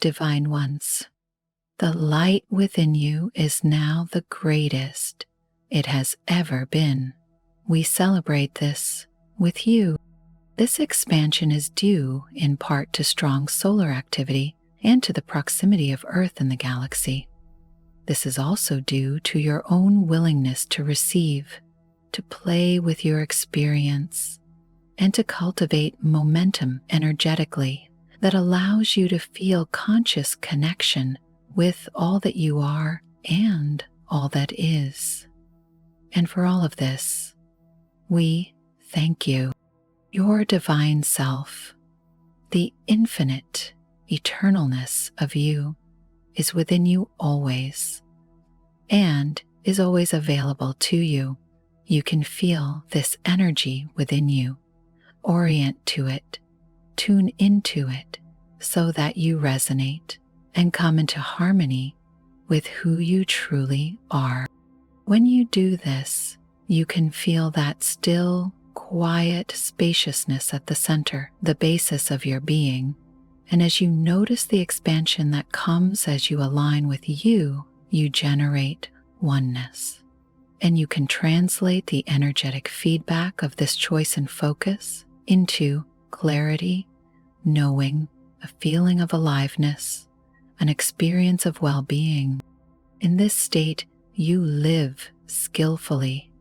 divine ones. The light within you is now the greatest it has ever been. We celebrate this with you. This expansion is due in part to strong solar activity and to the proximity of Earth in the galaxy. This is also due to your own willingness to receive, to play with your experience, and to cultivate momentum energetically that allows you to feel conscious connection with all that you are and all that is. And for all of this, we thank you. Your divine self, the infinite eternalness of you, is within you always and is always available to you. You can feel this energy within you. Orient to it, tune into it so that you resonate and come into harmony with who you truly are. When you do this, you can feel that still, quiet spaciousness at the center, the basis of your being. And as you notice the expansion that comes as you align with you, you generate oneness. And you can translate the energetic feedback of this choice and focus into clarity, knowing, a feeling of aliveness, an experience of well-being. In this state, you live skillfully,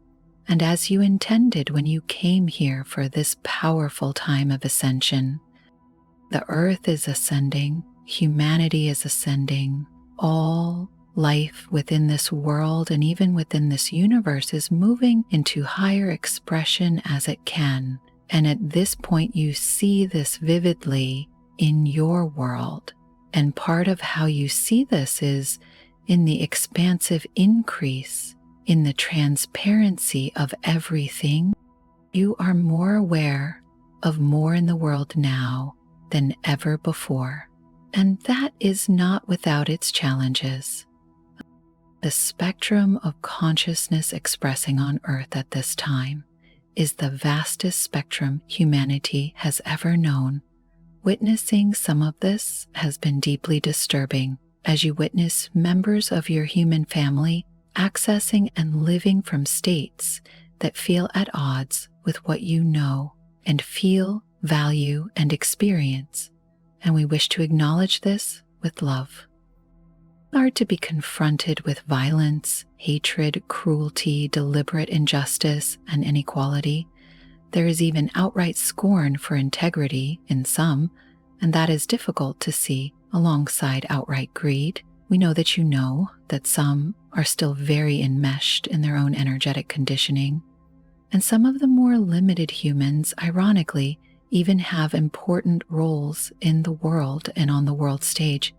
and as you intended when you came here for this powerful time of ascension. The earth is ascending, humanity is ascending, all life within this world and even within this universe is moving into higher expression as it can. And at this point, you see this vividly in your world. And part of how you see this is in the expansive increase in the transparency of everything. You are more aware of more in the world now than ever before. And that is not without its challenges. The spectrum of consciousness expressing on Earth at this time is the vastest spectrum humanity has ever known. Witnessing some of this has been deeply disturbing as you witness members of your human family accessing and living from states that feel at odds with what you know and feel, value, and experience. And we wish to acknowledge this with love. It's hard to be confronted with violence, hatred, cruelty, deliberate injustice, and inequality. There is even outright scorn for integrity in some, and that is difficult to see alongside outright greed. We know that some are still very enmeshed in their own energetic conditioning, and some of the more limited humans, ironically, even have important roles in the world and on the world stage.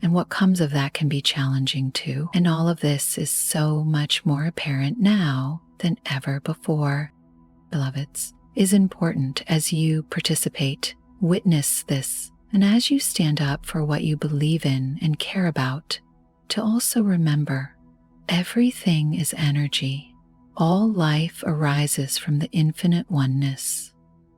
And what comes of that can be challenging too. And all of this is so much more apparent now than ever before. Beloveds, is important as you participate, witness this, and as you stand up for what you believe in and care about, to also remember everything is energy. All life arises from the infinite oneness.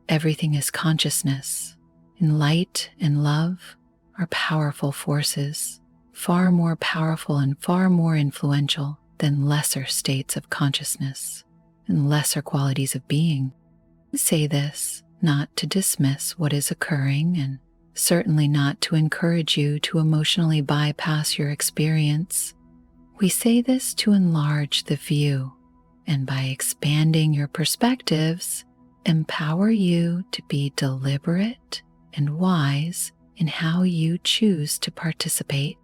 Everything is consciousness, and light and love are powerful forces, far more powerful and far more influential than lesser states of consciousness and lesser qualities of being. I say this not to dismiss what is occurring and certainly not to encourage you to emotionally bypass your experience. We say this to enlarge the view and by expanding your perspectives, empower you to be deliberate and wise in how you choose to participate.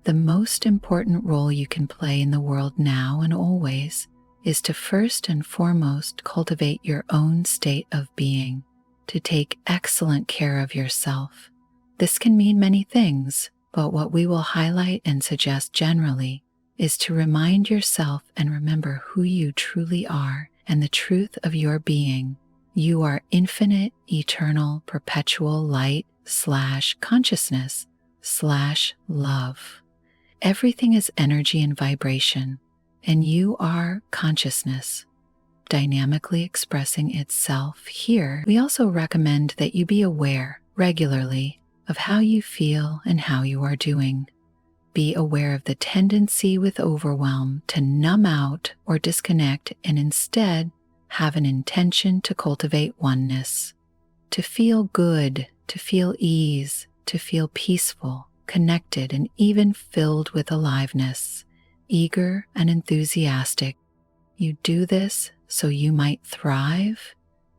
The most important role you can play in the world now and always is to first and foremost cultivate your own state of being, to take excellent care of yourself. This can mean many things, but what we will highlight and suggest generally is to remind yourself and remember who you truly are and the truth of your being. You are infinite, eternal, perpetual light / consciousness / love. Everything is energy and vibration, and you are consciousness, dynamically expressing itself here. We also recommend that you be aware regularly of how you feel and how you are doing. Be aware of the tendency with overwhelm to numb out or disconnect, and instead have an intention to cultivate oneness, to feel good, to feel ease, to feel peaceful, connected, and even filled with aliveness, eager and enthusiastic. You do this so you might thrive,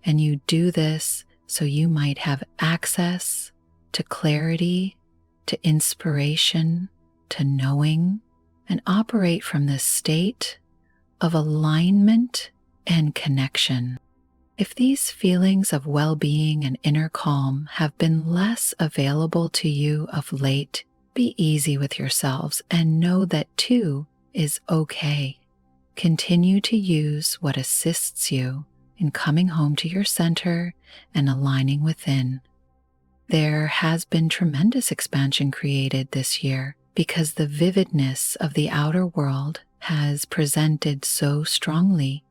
and you do this so you might have access to clarity, to inspiration, to knowing, and operate from this state of alignment and connection. If these feelings of well-being and inner calm have been less available to you of late, be easy with yourselves and know that too is okay. Continue to use what assists you in coming home to your center and aligning within. There has been tremendous expansion created this year because the vividness of the outer world has presented so strongly.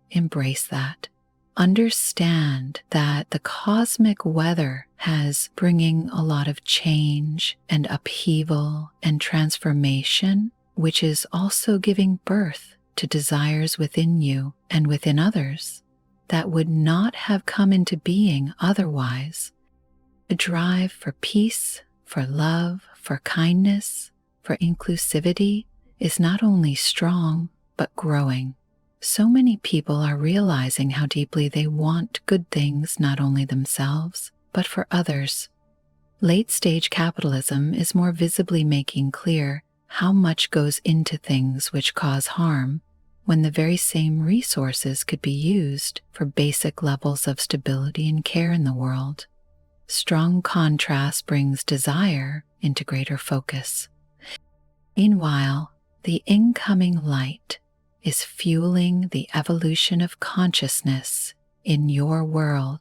Embrace that. Understand that the cosmic weather has bringing a lot of change and upheaval and transformation, which is also giving birth to desires within you and within others that would not have come into being otherwise. A drive for peace, for love, for kindness, for inclusivity is not only strong, but growing. So many people are realizing how deeply they want good things, not only themselves, but for others. Late-stage capitalism is more visibly making clear how much goes into things which cause harm, when the very same resources could be used for basic levels of stability and care in the world. Strong contrast brings desire into greater focus. Meanwhile, the incoming light is fueling the evolution of consciousness in your world.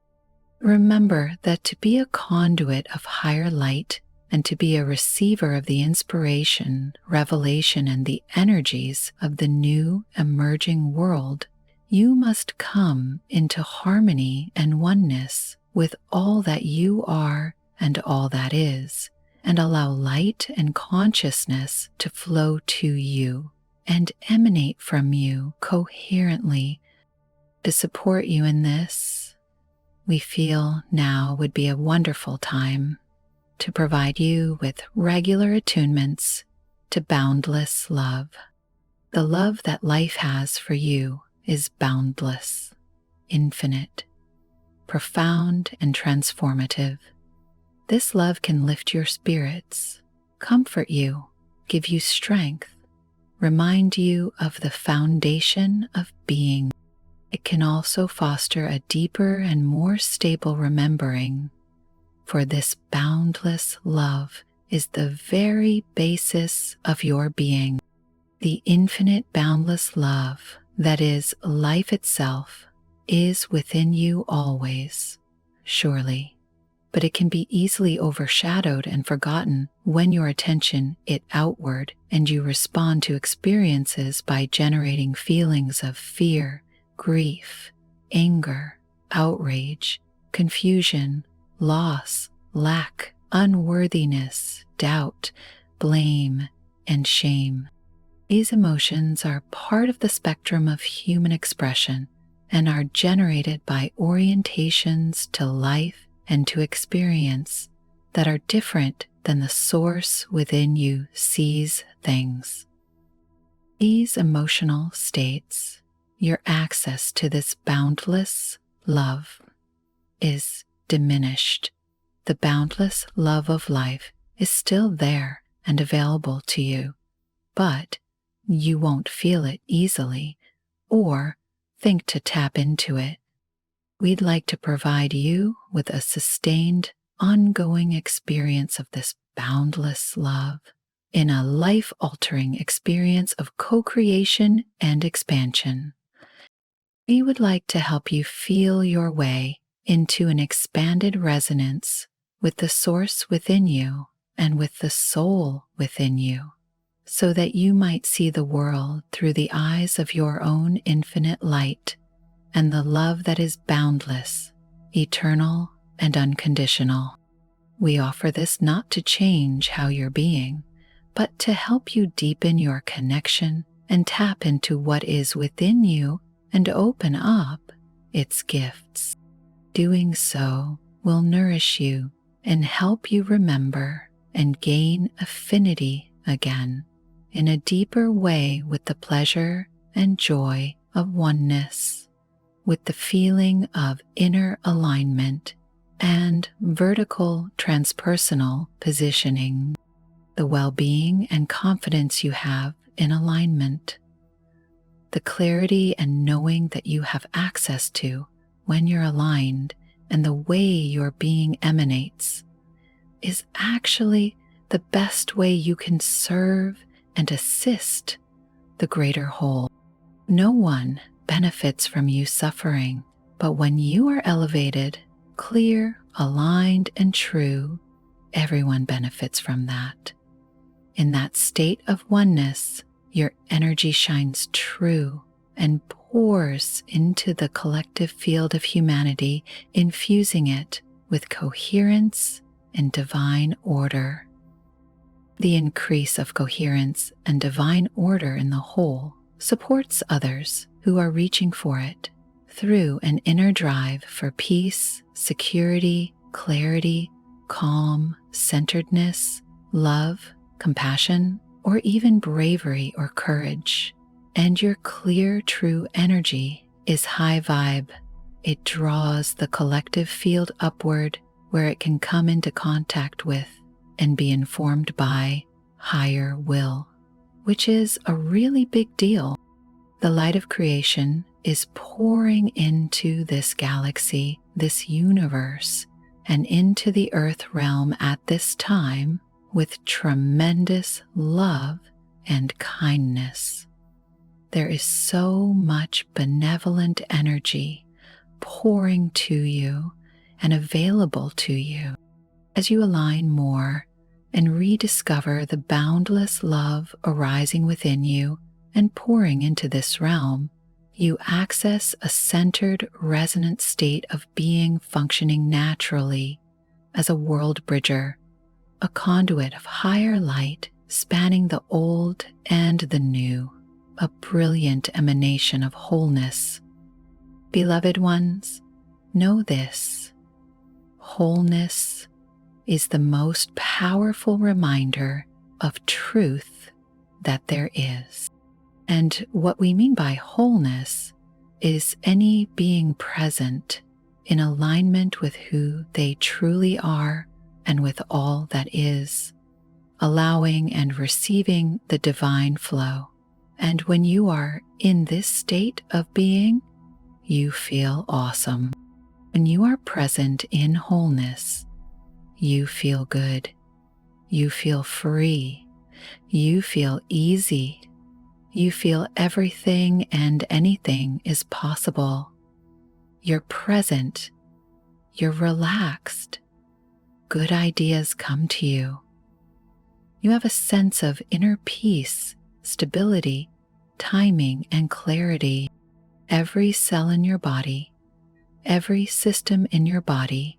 Remember that to be a conduit of higher light and to be a receiver of the inspiration, revelation, and the energies of the new emerging world, you must come into harmony and oneness with all that you are and all that is, and allow light and consciousness to flow to you and emanate from you coherently. To support you in this, we feel now would be a wonderful time to provide you with regular attunements to boundless love. The love that life has for you is boundless, infinite, profound, and transformative. This love can lift your spirits, comfort you, give you strength, remind you of the foundation of being. It can also foster a deeper and more stable remembering, for this boundless love is the very basis of your being. The infinite boundless love that is life itself is within you always, surely, but it can be easily overshadowed and forgotten when your attention is outward and you respond to experiences by generating feelings of fear, grief, anger, outrage, confusion, loss, lack, unworthiness, doubt, blame, and shame. These emotions are part of the spectrum of human expression and are generated by orientations to life and to experience that are different than the source within you sees things. These emotional states, your access to this boundless love is diminished. The boundless love of life is still there and available to you, but you won't feel it easily or think to tap into it. We'd like to provide you with a sustained, ongoing experience of this boundless love in a life-altering experience of co-creation and expansion. We would like to help you feel your way into an expanded resonance with the source within you and with the soul within you, so that you might see the world through the eyes of your own infinite light and the love that is boundless, eternal, and unconditional. We offer this not to change how you're being, but to help you deepen your connection and tap into what is within you and open up its gifts. Doing so will nourish you and help you remember and gain affinity again in a deeper way with the pleasure and joy of oneness, with the feeling of inner alignment and vertical transpersonal positioning, the well-being and confidence you have in alignment, the clarity and knowing that you have access to when you're aligned, and the way your being emanates is actually the best way you can serve and assist the greater whole. No one benefits from you suffering, but when you are elevated, clear, aligned, and true, everyone benefits from that. In that state of oneness, your energy shines true and pours into the collective field of humanity, infusing it with coherence and divine order. The increase of coherence and divine order in the whole supports others who are reaching for it through an inner drive for peace, security, clarity, calm, centeredness, love, compassion, or even bravery or courage. And your clear, true energy is high vibe. It draws the collective field upward where it can come into contact with and be informed by higher will, which is a really big deal. The light of creation is pouring into this galaxy, this universe, and into the earth realm at this time with tremendous love and kindness. There is so much benevolent energy pouring to you and available to you as you align more and rediscover the boundless love arising within you and pouring into this realm. You access a centered, resonant state of being functioning naturally as a world bridger, a conduit of higher light spanning the old and the new, a brilliant emanation of wholeness. Beloved ones, know this: wholeness is the most powerful reminder of truth that there is. And what we mean by wholeness is any being present in alignment with who they truly are and with all that is, allowing and receiving the divine flow. And when you are in this state of being, you feel awesome. When you are present in wholeness, you feel good. You feel free. You feel easy. You feel everything and anything is possible. You're present. You're relaxed. Good ideas come to you. You have a sense of inner peace, stability, timing, and clarity. Every cell in your body, every system in your body,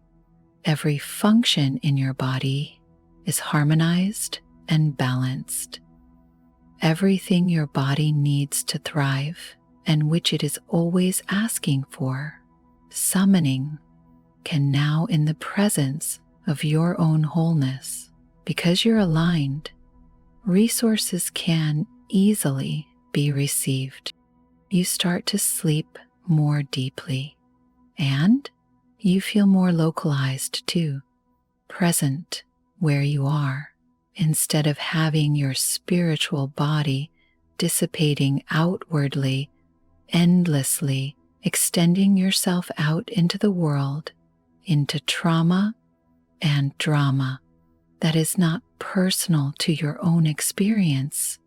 every function in your body is harmonized and balanced. Everything your body needs to thrive and which it is always asking for, summoning, can now, in the presence of your own wholeness, because you're aligned, resources can easily be received. You start to sleep more deeply, and you feel more localized too, present where you are, instead of having your spiritual body dissipating outwardly, endlessly, extending yourself out into the world, into trauma and drama that is not personal to your own experience.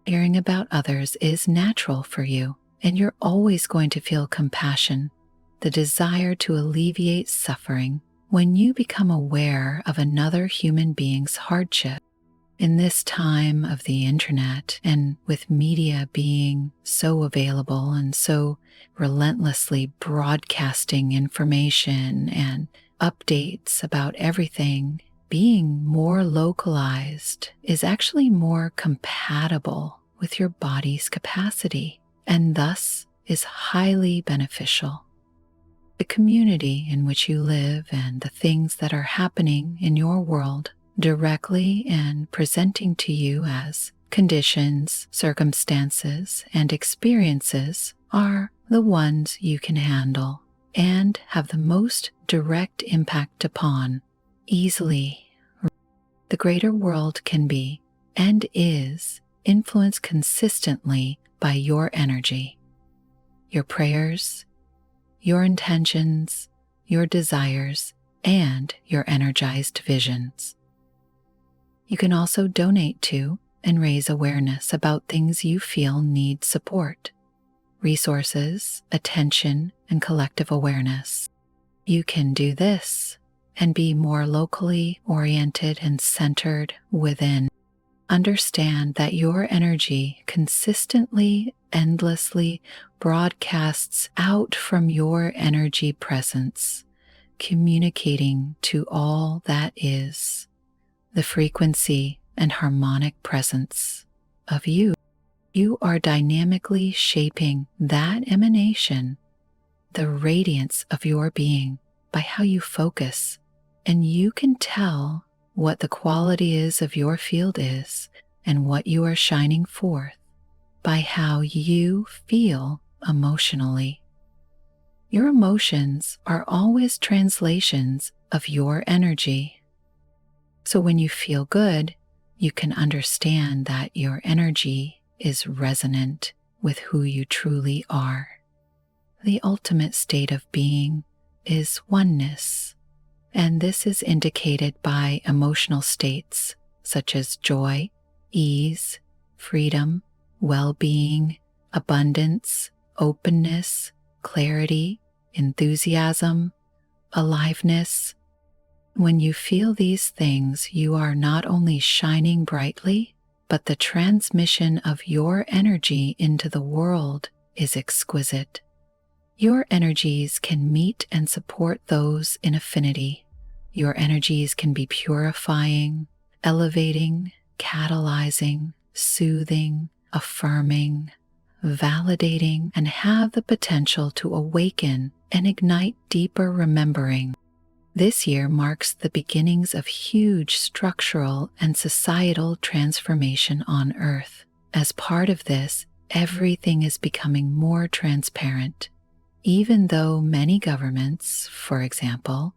Hearing about others is natural for you, and you're always going to feel compassion, the desire to alleviate suffering when you become aware of another human being's hardship. In this time of the internet, and with media being so available and so relentlessly broadcasting information and updates about everything being more localized is actually more compatible with your body's capacity and thus is highly beneficial. The community in which you live and the things that are happening in your world directly and presenting to you as conditions, circumstances, and experiences are the ones you can handle and have the most direct impact upon easily. The greater world can be and is influenced consistently by your energy, your prayers, your intentions, your desires, and your energized visions. You can also donate to and raise awareness about things you feel need support, resources, attention, and collective awareness. You can do this and be more locally oriented and centered within. Understand that your energy consistently, endlessly broadcasts out from your energy presence, communicating to all that is, the frequency and harmonic presence of you. You are dynamically shaping that emanation, the radiance of your being, by how you focus, and you can tell what the quality is of your field is and what you are shining forth by how you feel emotionally. Your emotions are always translations of your energy. So when you feel good, you can understand that your energy is resonant with who you truly are. The ultimate state of being is oneness, and this is indicated by emotional states such as joy, ease, freedom, well-being, abundance, openness, clarity, enthusiasm, aliveness. When you feel these things, you are not only shining brightly, but the transmission of your energy into the world is exquisite. Your energies can meet and support those in affinity. Your energies can be purifying, elevating, catalyzing, soothing, affirming, validating, and have the potential to awaken and ignite deeper remembering. This year marks the beginnings of huge structural and societal transformation on Earth. As part of this, everything is becoming more transparent. Even though many governments, for example,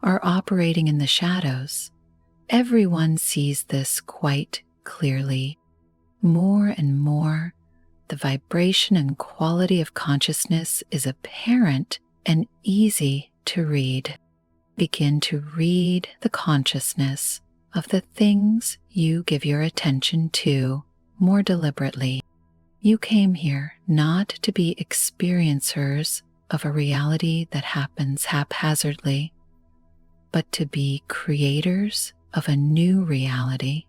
are operating in the shadows, everyone sees this quite clearly. More and more, the vibration and quality of consciousness is apparent and easy to read. Begin to read the consciousness of the things you give your attention to more deliberately. You came here not to be experiencers of a reality that happens haphazardly, but to be creators of a new reality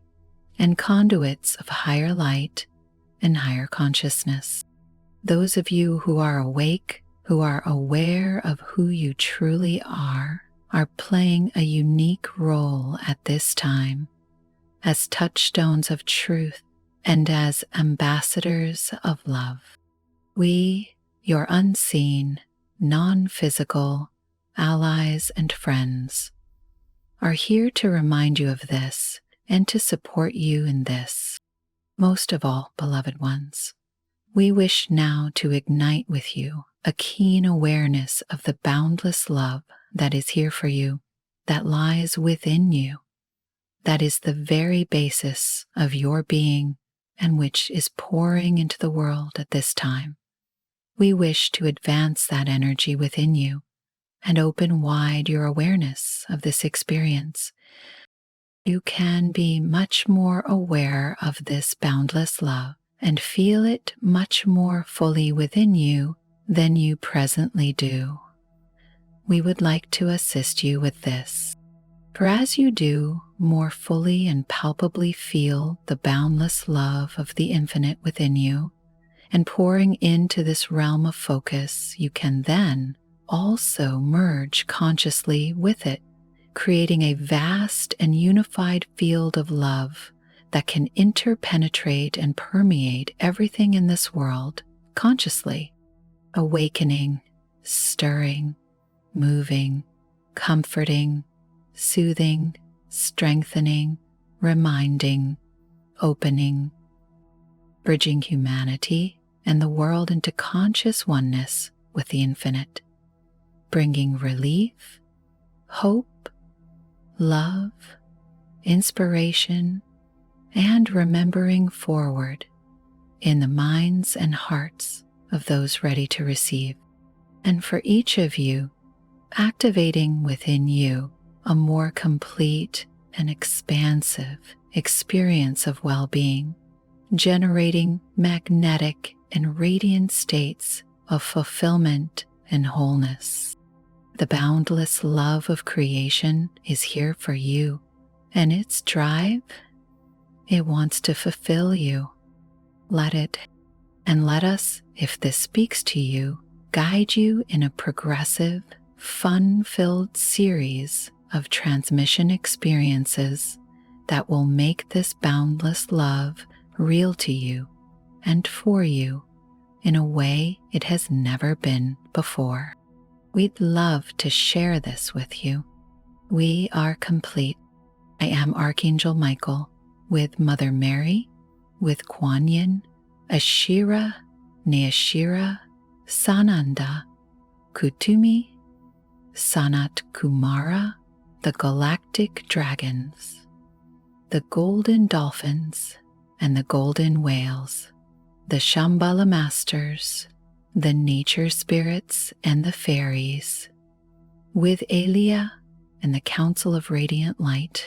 and conduits of higher light and higher consciousness. Those of you who are awake, who are aware of who you truly are playing a unique role at this time as touchstones of truth and as ambassadors of love. We, your unseen, non-physical allies and friends, are here to remind you of this and to support you in this. Most of all, beloved ones, we wish now to ignite with you a keen awareness of the boundless love that is here for you, that lies within you, that is the very basis of your being and which is pouring into the world at this time. We wish to advance that energy within you and open wide your awareness of this experience. You can be much more aware of this boundless love and feel it much more fully within you than you presently do. We would like to assist you with this. For as you do more fully and palpably feel the boundless love of the infinite within you, and pouring into this realm of focus, you can then also merge consciously with it, creating a vast and unified field of love that can interpenetrate and permeate everything in this world consciously, awakening, stirring, moving, comforting, soothing, strengthening, reminding, opening, bridging humanity and the world into conscious oneness with the infinite, bringing relief, hope, love, inspiration, and remembering forward in the minds and hearts of those ready to receive. And for each of you, activating within you a more complete and expansive experience of well-being, generating magnetic and radiant states of fulfillment and wholeness. The boundless love of creation is here for you, and its drive, it wants to fulfill you. Let it, and let us, if this speaks to you, guide you in a progressive, fun-filled series of transmission experiences that will make this boundless love real to you and for you in a way it has never been before. We'd love to share this with you. We are complete. I am Archangel Michael with Mother Mary, with Kuan Yin, Ashira, Neashira, Sananda, Kutumi, Sanat Kumara, the galactic dragons, the golden dolphins and the golden whales, the Shambhala masters, the nature spirits and the fairies, with Elia and the Council of Radiant Light,